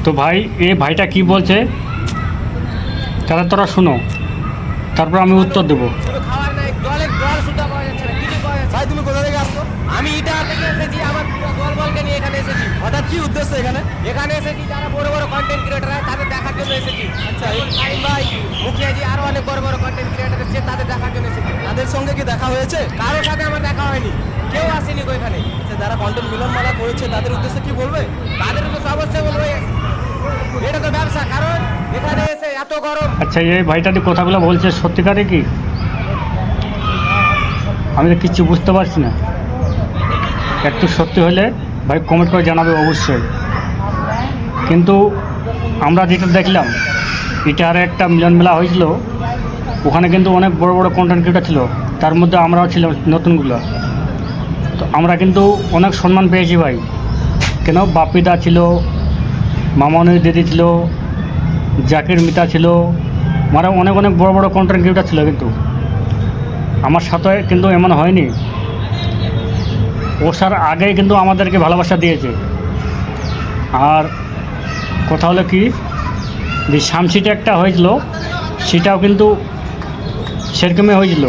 তো ভাই এই ভাইটা কি বলছে তাহলে তোরা শুনো, তারপর আমি উত্তর দেবো। শুধু খাবার নাই, জলের জল সুদ্ধা পাওয়া যাচ্ছে না, কিছু পাওয়া যাচ্ছে না। ভাই তুমি কোথা থেকে আসছো? আমি ইটা থেকে এসেছি, আমার পুরো দলবলকে নিয়ে এখানে এসেছি। হঠাৎ কি উদ্দেশ্য এখানে? এখানে এসেছি যারা বড় বড় কন্টেন্ট ক্রিয়েটার হয় তাদের দেখার জন্য এসেছি। আচ্ছা, এই সাইন ভাই, মুখিয়াজি, আরো অনেক বড় বড় কন্টেন্ট ক্রিয়েটার এসেছে, তাদের দেখার জন্য এসেছি। তাদের সঙ্গে কি দেখা হয়েছে? কারোর সাথে আমার দেখা হয়নি, কেউ আসেনি গো এখানে। আচ্ছা, যারা কন্টেন্ট মিলনমেলা করেছে তাদের উদ্দেশ্যে কি বলবে? তাদের তো অবশ্যই বলবো, এটা তো ব্যবসা, কারণ এখানে এসে এত গরম। আচ্ছা, এই ভাইটা যে কথাগুলো বলছে সত্যিকারে কি? আমি তো কিচ্ছু বুঝতে পারছি না। একটু সত্যি হলে ভাই কমেন্ট করে জানাবে অবশ্যই। কিন্তু আমরা যেটা দেখলাম, এটা আর একটা মিলন মেলা হয়েছিল, ওখানে কিন্তু অনেক বড় বড় কন্টেন্ট ক্রিয়েটার ছিল, তার মধ্যে আমরাও ছিলাম নতুনগুলো। তো আমরা কিন্তু অনেক সম্মান পেয়েছি ভাই। কেন, বাপিদা ছিল, মামনি দিদি ছিল, জাকির মিতা ছিল, মানে অনেক অনেক বড় বড় কন্টেন্ট ক্রিয়েটার ছিল। কিন্তু আমার সাথে কিন্তু এমন হয়নি। ওসার আগেই কিন্তু আমাদেরকে ভালোবাসা দিয়েছে। আর কথা হলো কি, যে শামসিটা একটা হয়েছিল, সেটাও কিন্তু সেরকমই হয়েছিল।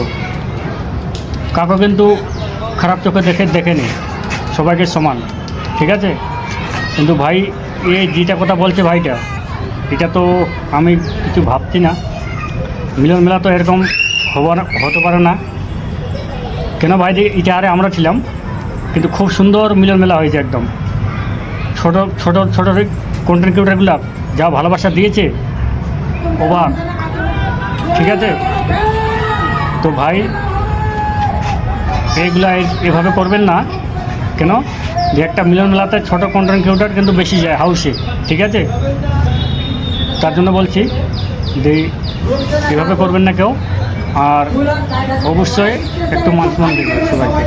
কাউকে কিন্তু খারাপ চোখে দেখেনি, সবাইকে সমান, ঠিক আছে। কিন্তু ভাই এই যেটা কথা বলছে ভাইটা, এটা তো আমি কিছু ভাবছি না। মিলন মেলা তো এরকম হতে পারে না। কেন ভাই, এটা আরে আমরা ছিলাম, কিন্তু খুব সুন্দর মিলন মেলা হয়েছে একদম। ছোট ছোট ছোট কন্টেন্ট ক্রিয়েটারগুলো যা ভালোবাসা দিয়েছে, অবাক, ঠিক আছে। তো ভাই এইগুলা এভাবে করবেন না। কেন, যে একটা মিলন মেলাতে ছোটো কন্টেন্ট ক্রিয়েটার কিন্তু বেশি যায় হাউসে, ঠিক আছে। তার জন্য বলছি যে এভাবে করবেন না কেউ। আর অবশ্যই একটু মান সম্মান দেবেন সবাইকে।